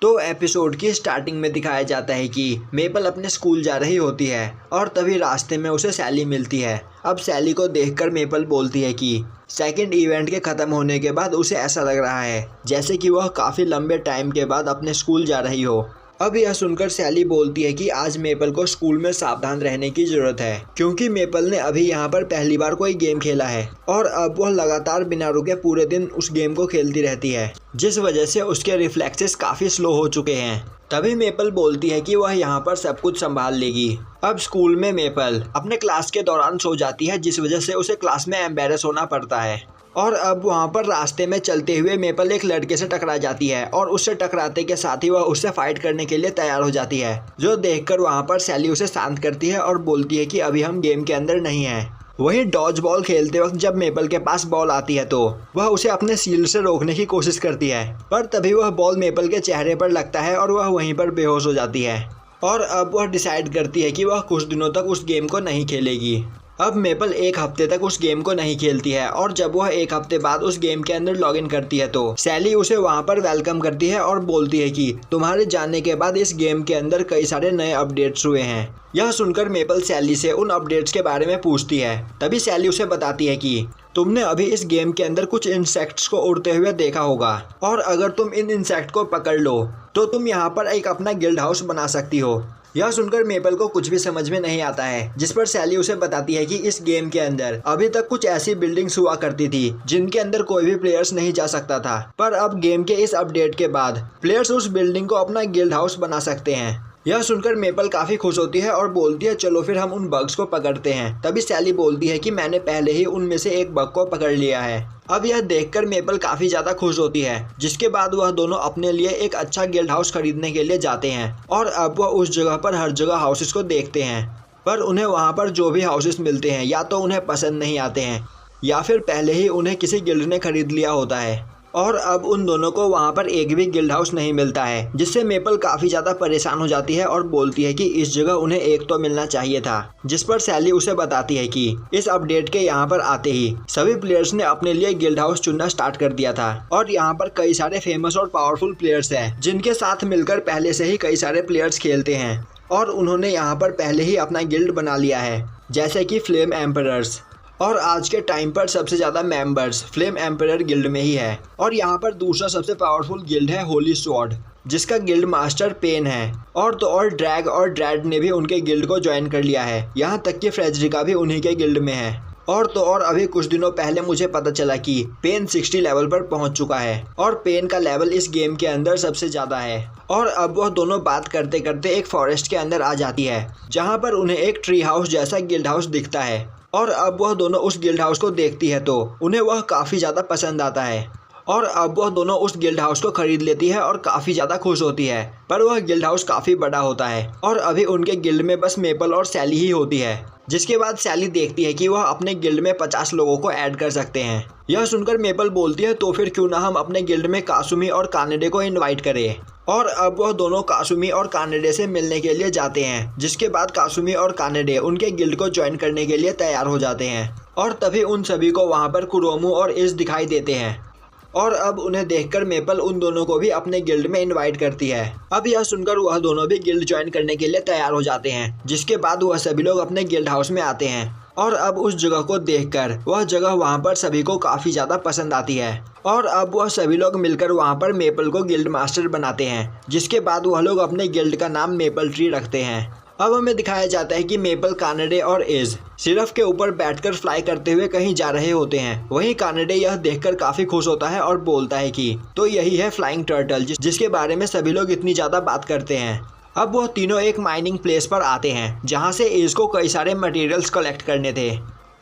तो एपिसोड की स्टार्टिंग में दिखाया जाता है कि मेपल अपने स्कूल जा रही होती है और तभी रास्ते में उसे सैली मिलती है। अब सैली को देखकर मेपल बोलती है कि सेकंड इवेंट के ख़त्म होने के बाद उसे ऐसा लग रहा है जैसे कि वह काफ़ी लंबे टाइम के बाद अपने स्कूल जा रही हो। अब यह सुनकर सैली बोलती है कि आज मेपल को स्कूल में सावधान रहने की ज़रूरत है, क्योंकि मेपल ने अभी यहाँ पर पहली बार कोई गेम खेला है और अब वह लगातार बिना रुके पूरे दिन उस गेम को खेलती रहती है, जिस वजह से उसके रिफ्लेक्सेस काफ़ी स्लो हो चुके हैं। तभी मेपल बोलती है कि वह यहाँ पर सब कुछ संभाल लेगी। अब स्कूल में मेपल अपने क्लास के दौरान सो जाती है, जिस वजह से उसे क्लास में एम्बेरस होना पड़ता है। और अब वहाँ पर रास्ते में चलते हुए मेपल एक लड़के से टकरा जाती है और उससे टकराते के साथ ही वह उससे फाइट करने के लिए तैयार हो जाती है, जो देखकर वहाँ पर सैली उसे शांत करती है और बोलती है कि अभी हम गेम के अंदर नहीं हैं। वहीं डॉज बॉल खेलते वक्त जब मेपल के पास बॉल आती है तो वह उसे अपने शील्ड से रोकने की कोशिश करती है, पर तभी वह बॉल मेपल के चेहरे पर लगता है और वह वहीं पर बेहोश हो जाती है। और अब वह डिसाइड करती है कि वह कुछ दिनों तक उस गेम को नहीं खेलेगी। अब मेपल एक हफ्ते तक उस गेम को नहीं खेलती है और जब वह एक हफ्ते बाद उस गेम के अंदर लॉगिन करती है तो सैली उसे वहां पर वेलकम करती है और बोलती है कि तुम्हारे जाने के बाद इस गेम के अंदर कई सारे नए अपडेट्स हुए हैं। यह सुनकर मेपल सैली से उन अपडेट्स के बारे में पूछती है। तभी सैली उसे बताती है कि तुमने अभी इस गेम के अंदर कुछ इंसेक्ट्स को उड़ते हुए देखा होगा और अगर तुम इन इंसेक्ट को पकड़ लो तो तुम यहाँ पर एक अपना गिल्ड हाउस बना सकती हो। यह सुनकर मेपल को कुछ भी समझ में नहीं आता है, जिस पर सैली उसे बताती है कि इस गेम के अंदर अभी तक कुछ ऐसी बिल्डिंग्स हुआ करती थी जिनके अंदर कोई भी प्लेयर्स नहीं जा सकता था, पर अब गेम के इस अपडेट के बाद प्लेयर्स उस बिल्डिंग को अपना गिल्ड हाउस बना सकते हैं। यह सुनकर मेपल काफी खुश होती है और बोलती है चलो फिर हम उन बग्स को पकड़ते हैं। तभी सैली बोलती है कि मैंने पहले ही उनमें से एक बग को पकड़ लिया है। अब यह देखकर मेपल काफी ज्यादा खुश होती है, जिसके बाद वह दोनों अपने लिए एक अच्छा गिल्ड हाउस खरीदने के लिए जाते हैं और अब वह उस जगह पर हर जगह हाउसेस को देखते हैं, पर उन्हें वहाँ पर जो भी हाउसेस मिलते हैं या तो उन्हें पसंद नहीं आते हैं या फिर पहले ही उन्हें किसी गिल्ड ने खरीद लिया होता है। और अब उन दोनों को वहाँ पर एक भी गिल्ड हाउस नहीं मिलता है, जिससे मेपल काफ़ी ज़्यादा परेशान हो जाती है और बोलती है कि इस जगह उन्हें एक तो मिलना चाहिए था। जिस पर सैली उसे बताती है कि इस अपडेट के यहाँ पर आते ही सभी प्लेयर्स ने अपने लिए गिल्ड हाउस चुनना स्टार्ट कर दिया था और यहाँ पर कई सारे फेमस और पावरफुल प्लेयर्स हैं, जिनके साथ मिलकर पहले से ही कई सारे प्लेयर्स खेलते हैं और उन्होंने यहाँ पर पहले ही अपना गिल्ड बना लिया है, जैसे कि फ्लेम एम्परर्स। और आज के टाइम पर सबसे ज़्यादा मेंबर्स फ्लेम एम्परर गिल्ड में ही है। और यहाँ पर दूसरा सबसे पावरफुल गिल्ड है होली स्वॉर्ड, जिसका गिल्ड मास्टर पेन है। और तो और ड्रैग और ड्रैड ने भी उनके गिल्ड को ज्वाइन कर लिया है, यहाँ तक कि फ्रेजरिका भी उन्हीं के गिल्ड में है। और तो और अभी कुछ दिनों पहले मुझे पता चला कि पेन 60 लेवल पर पहुंच चुका है और पेन का लेवल इस गेम के अंदर सबसे ज़्यादा है। और अब वह दोनों बात करते करते एक फॉरेस्ट के अंदर आ जाती है, जहां पर उन्हें एक ट्री हाउस जैसा गिल्ड हाउस दिखता है। और अब वह दोनों उस गिल्ड हाउस को देखती है तो उन्हें वह काफ़ी ज़्यादा पसंद आता है और अब वह दोनों उस गिल्ड हाउस को खरीद लेती है और काफ़ी ज़्यादा खुश होती है। पर वह गिल्ड हाउस काफ़ी बड़ा होता है और अभी उनके गिल्ड में बस मेपल और सैली ही होती है। जिसके बाद सैली देखती है कि वह अपने गिल्ड में 50 लोगों को ऐड कर सकते हैं। यह सुनकर मेपल बोलती है तो फिर क्यों ना हम अपने गिल्ड में कासुमी और कानेडे को इनवाइट करें। और अब वह दोनों कासुमी और कानेडे से मिलने के लिए जाते हैं, जिसके बाद कासुमी और कानेडे उनके गिल्ड को ज्वाइन करने के लिए तैयार हो जाते हैं। और तभी उन सभी को वहाँ पर कुरोमू और इस दिखाई देते हैं और अब उन्हें देखकर मेपल उन दोनों को भी अपने गिल्ड में इनवाइट करती है। अब यह सुनकर वह दोनों भी गिल्ड ज्वाइन करने के लिए तैयार हो जाते हैं, जिसके बाद वह सभी लोग अपने गिल्ड हाउस में आते हैं। और अब उस जगह को देखकर वह जगह वहाँ पर सभी को काफ़ी ज़्यादा पसंद आती है और अब वह सभी लोग मिलकर वहाँ पर मेपल को गिल्ड मास्टर बनाते हैं, जिसके बाद वह लोग अपने गिल्ड का नाम मेपल ट्री रखते हैं। अब हमें दिखाया जाता है कि मेपल, कानेडे और इज सिर्फ के ऊपर बैठकर फ्लाई करते हुए कहीं जा रहे होते हैं। वहीं कानेडे यह देखकर काफ़ी खुश होता है और बोलता है कि तो यही है फ्लाइंग टर्टल, जिसके बारे में सभी लोग इतनी ज़्यादा बात करते हैं। अब वह तीनों एक माइनिंग प्लेस पर आते हैं, जहाँ से इज को कई सारे मटेरियल्स कलेक्ट करने थे।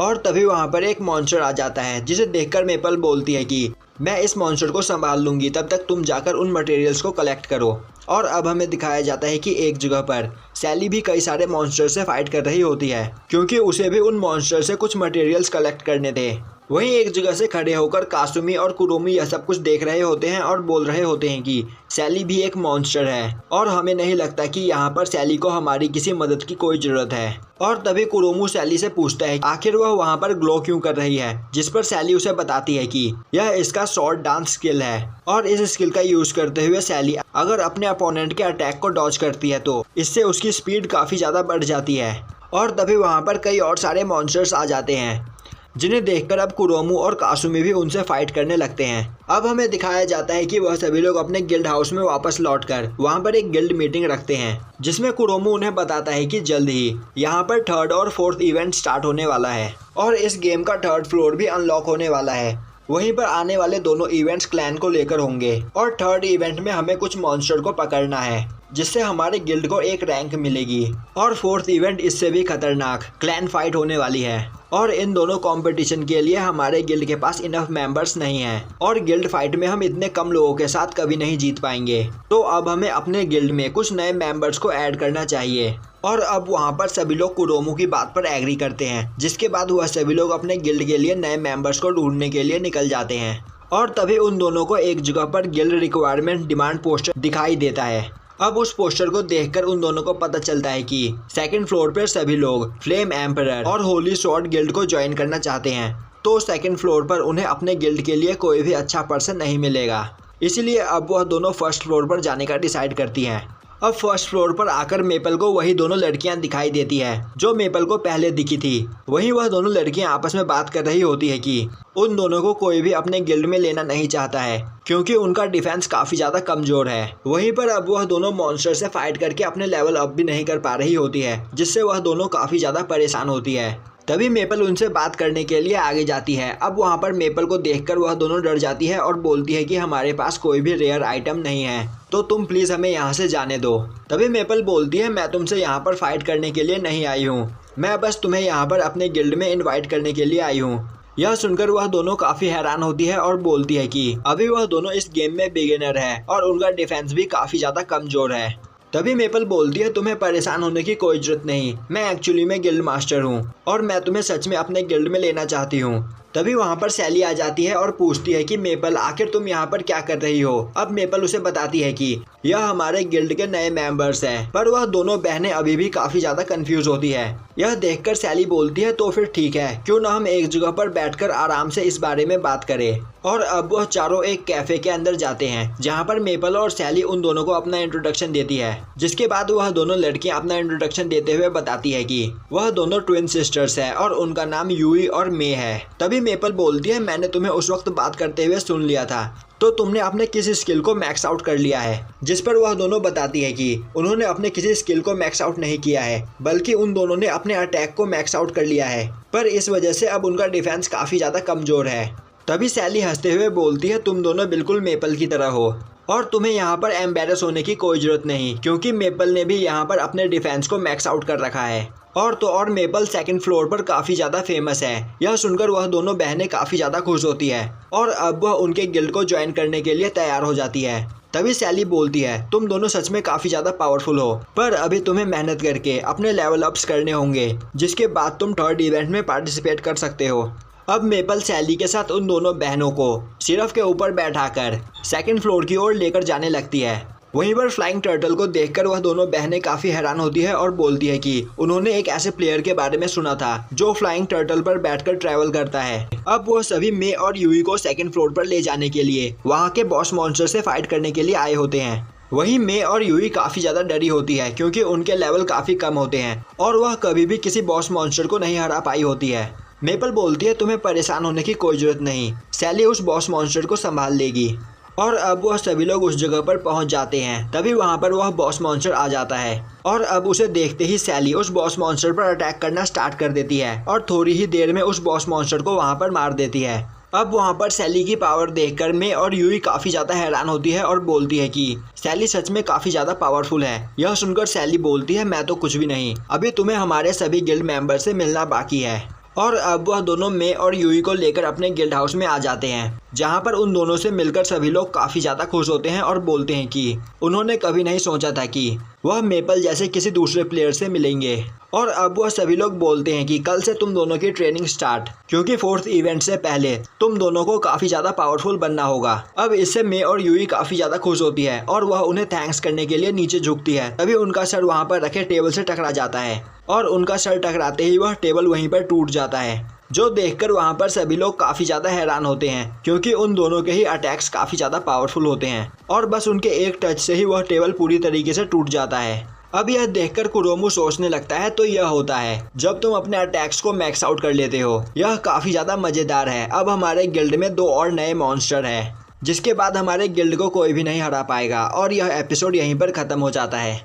और तभी वहाँ पर एक मॉन्स्टर आ जाता है, जिसे देखकर मेपल बोलती है कि मैं इस मॉन्स्टर को संभाल लूँगी, तब तक तुम जाकर उन मटेरियल्स को कलेक्ट करो। और अब हमें दिखाया जाता है कि एक जगह पर सैली भी कई सारे मॉन्स्टर से फाइट कर रही होती है, क्योंकि उसे भी उन मॉन्स्टर से कुछ मटेरियल्स कलेक्ट करने थे। वहीं एक जगह से खड़े होकर कासुमी और कुरोमी यह सब कुछ देख रहे होते हैं और बोल रहे होते हैं कि सैली भी एक मॉन्स्टर है और हमें नहीं लगता कि यहाँ पर सैली को हमारी किसी मदद की कोई जरूरत है। और तभी कुरोमू सैली से पूछता है आखिर वह वहाँ पर ग्लो क्यों कर रही है, जिस पर सैली उसे बताती है कि यह इसका शॉर्ट डांस स्किल है और इस स्किल का यूज करते हुए सैली अगर अपने अपोनेंट के अटैक को डॉज करती है तो इससे उसकी स्पीड काफ़ी ज़्यादा बढ़ जाती है। और तभी वहाँ पर कई और सारे मॉन्स्टर्स आ जाते हैं जिन्हें देखकर अब कुरोमू और कासुमी भी उनसे फाइट करने लगते हैं। अब हमें दिखाया जाता है कि वह सभी लोग अपने गिल्ड हाउस में वापस लौटकर वहां पर एक गिल्ड मीटिंग रखते हैं जिसमें कुरोमू उन्हें बताता है कि जल्द ही यहां पर 3rd और 4th इवेंट स्टार्ट होने वाला है और इस गेम का 3rd फ्लोर भी अनलॉक होने वाला है। वहीं पर आने वाले दोनों इवेंट्स क्लैन को लेकर होंगे और 3rd इवेंट में हमें कुछ मॉन्स्टर को पकड़ना है जिससे हमारे गिल्ड को एक रैंक मिलेगी और 4th इवेंट इससे भी खतरनाक क्लैन फाइट होने वाली है और इन दोनों कंपटीशन के लिए हमारे गिल्ड के पास इनफ मेंबर्स नहीं हैं और गिल्ड फाइट में हम इतने कम लोगों के साथ कभी नहीं जीत पाएंगे। तो अब हमें अपने गिल्ड में कुछ नए मेंबर्स को ऐड करना चाहिए। और अब वहाँ पर सभी लोग कुरोमू की बात पर एग्री करते हैं, जिसके बाद वह सभी लोग अपने गिल्ड के लिए नए मेंबर्स को ढूंढने के लिए निकल जाते हैं। और तभी उन दोनों को एक जगह पर गिल्ड रिक्वायरमेंट डिमांड पोस्टर दिखाई देता है। अब उस पोस्टर को देखकर उन दोनों को पता चलता है कि 2nd फ्लोर पर सभी लोग फ्लेम एम्परर और होली स्वॉर्ड गिल्ड को ज्वाइन करना चाहते हैं। तो 2nd फ्लोर पर उन्हें अपने गिल्ड के लिए कोई भी अच्छा पर्सन नहीं मिलेगा, इसलिए अब वह दोनों 1st फ्लोर पर जाने का डिसाइड करती हैं। अब 1st फ्लोर पर आकर मेपल को वही दोनों लड़कियां दिखाई देती है जो मेपल को पहले दिखी थी। वहीं वह दोनों लड़कियां आपस में बात कर रही होती है कि उन दोनों को कोई भी अपने गिल्ड में लेना नहीं चाहता है क्योंकि उनका डिफेंस काफ़ी ज़्यादा कमज़ोर है। वहीं पर अब वह दोनों मॉन्स्टर से फाइट करके अपने लेवल अप भी नहीं कर पा रही होती है, जिससे वह दोनों काफ़ी ज़्यादा परेशान होती है। तभी मेपल उनसे बात करने के लिए आगे जाती है। अब वहाँ पर मेपल को देखकर वह दोनों डर जाती है और बोलती है कि हमारे पास कोई भी रेयर आइटम नहीं है, तो तुम प्लीज़ हमें यहाँ से जाने दो। तभी मेपल बोलती है मैं तुमसे यहाँ पर फाइट करने के लिए नहीं आई हूँ, मैं बस तुम्हें यहाँ पर अपने गिल्ड में इन्वाइट करने के लिए आई हूँ। यह सुनकर वह दोनों काफ़ी हैरान होती है और बोलती है कि अभी वह दोनों इस गेम में बिगिनर है और उनका डिफेंस भी काफ़ी ज़्यादा कमज़ोर है। तभी मेपल बोलती है तुम्हें परेशान होने की कोई जरूरत नहीं, मैं एक्चुअली में गिल्ड मास्टर हूँ और मैं तुम्हें सच में अपने गिल्ड में लेना चाहती हूँ। तभी वहाँ पर सैली आ जाती है और पूछती है कि मेपल आखिर तुम यहाँ पर क्या कर रही हो। अब मेपल उसे बताती है कि यह हमारे गिल्ड के नए मेंबर्स हैं, पर वह दोनों बहनें अभी भी काफ़ी ज़्यादा कंफ्यूज होती है। यह देखकर सैली बोलती है तो फिर ठीक है, क्यों ना हम एक जगह पर बैठकर आराम से इस बारे में बात करें। और अब वह चारों एक कैफे के अंदर जाते हैं जहाँ पर मेपल और सैली उन दोनों को अपना इंट्रोडक्शन देती है, जिसके बाद वह दोनों लड़कियां अपना इंट्रोडक्शन देते हुए बताती है कि वह दोनों ट्विन सिस्टर्स है और उनका नाम यूई और मे है। तभी मेपल बोलती है मैंने तुम्हें उस वक्त बात करते हुए सुन लिया था, तो तुमने अपने किसी स्किल को मैक्स आउट कर लिया है। जिस पर वह दोनों बताती है कि उन्होंने अपने किसी स्किल को मैक्स आउट नहीं किया है, बल्कि उन दोनों ने अपने अटैक को मैक्स आउट कर लिया है, पर इस वजह से अब उनका डिफेंस काफ़ी ज़्यादा कमज़ोर है। तभी सैली हंसते हुए बोलती है तुम दोनों बिल्कुल मेपल की तरह हो और तुम्हें यहाँ पर एम्बेरस होने की कोई ज़रूरत नहीं, क्योंकि मेपल ने भी यहाँ पर अपने डिफेंस को मैक्स आउट कर रखा है। और तो और मेपल 2nd फ्लोर पर काफ़ी ज़्यादा फेमस है। यह सुनकर वह दोनों बहनें काफ़ी ज़्यादा खुश होती है और अब वह उनके गिल्ड को ज्वाइन करने के लिए तैयार हो जाती है। तभी सैली बोलती है तुम दोनों सच में काफ़ी ज़्यादा पावरफुल हो, पर अभी तुम्हें मेहनत करके अपने लेवल अप्स करने होंगे, जिसके बाद तुम 3rd इवेंट में पार्टिसिपेट कर सकते हो। अब मेपल सैली के साथ उन दोनों बहनों को सिर्फ के ऊपर बैठाकर 2nd फ्लोर की ओर लेकर जाने लगती है। वहीं पर फ्लाइंग टर्टल को देखकर वह दोनों बहनें काफ़ी हैरान होती है और बोलती है कि उन्होंने एक ऐसे प्लेयर के बारे में सुना था जो फ्लाइंग टर्टल पर बैठकर ट्रैवल करता है। अब वह सभी मे और यूई को 2nd फ्लोर पर ले जाने के लिए वहाँ के बॉस मॉन्स्टर से फाइट करने के लिए आए होते हैं। वहीं मे और यूई काफ़ी ज़्यादा डरी होती है क्योंकि उनके लेवल काफ़ी कम होते हैं और वह कभी भी किसी बॉस मॉन्स्टर को नहीं हरा पाई होती है। मेपल बोलती है तुम्हें परेशान होने की कोई ज़रूरत नहीं, सैली उस बॉस मॉन्स्टर को संभाल लेगी। और अब वह सभी लोग उस जगह पर पहुंच जाते हैं। तभी वहां पर वह बॉस मॉन्स्टर आ जाता है और अब उसे देखते ही सैली उस बॉस मॉन्स्टर पर अटैक करना स्टार्ट कर देती है और थोड़ी ही देर में उस बॉस मॉन्स्टर को वहां पर मार देती है। अब वहां पर सैली की पावर देखकर मे और यूई काफ़ी ज़्यादा हैरान होती है और बोलती है कि सैली सच में काफ़ी ज़्यादा पावरफुल है। यह सुनकर सैली बोलती है मैं तो कुछ भी नहीं, अभी तुम्हें हमारे सभी गिल्ड मेंबर से मिलना बाकी है। और अब वह दोनों मे और यूई को लेकर अपने गिल्ड हाउस में आ जाते हैं। जहाँ पर उन दोनों से मिलकर सभी लोग काफ़ी ज़्यादा खुश होते हैं और बोलते हैं कि उन्होंने कभी नहीं सोचा था कि वह मेपल जैसे किसी दूसरे प्लेयर से मिलेंगे। और अब वह सभी लोग बोलते हैं कि कल से तुम दोनों की ट्रेनिंग स्टार्ट, क्योंकि 4th इवेंट से पहले तुम दोनों को काफ़ी ज़्यादा पावरफुल बनना होगा। अब इससे मे और यूई काफ़ी ज़्यादा खुश होती है और वह उन्हें थैंक्स करने के लिए नीचे झुकती है। तभी उनका सर वहाँ पर रखे टेबल से टकरा जाता है और उनका सर टकराते ही वह टेबल वहीं पर टूट जाता है, जो देखकर वहाँ पर सभी लोग काफ़ी ज़्यादा हैरान होते हैं, क्योंकि उन दोनों के ही अटैक्स काफ़ी ज़्यादा पावरफुल होते हैं और बस उनके एक टच से ही वह टेबल पूरी तरीके से टूट जाता है। अब यह देखकर कुरोमू सोचने लगता है तो यह होता है जब तुम अपने अटैक्स को मैक्स आउट कर लेते हो। यह काफ़ी ज़्यादा मज़ेदार है। अब हमारे गिल्ड में 2 और नए मॉन्स्टर हैं, जिसके बाद हमारे गिल्ड को कोई भी नहीं हरा पाएगा और यह एपिसोड यहीं पर ख़त्म हो जाता है।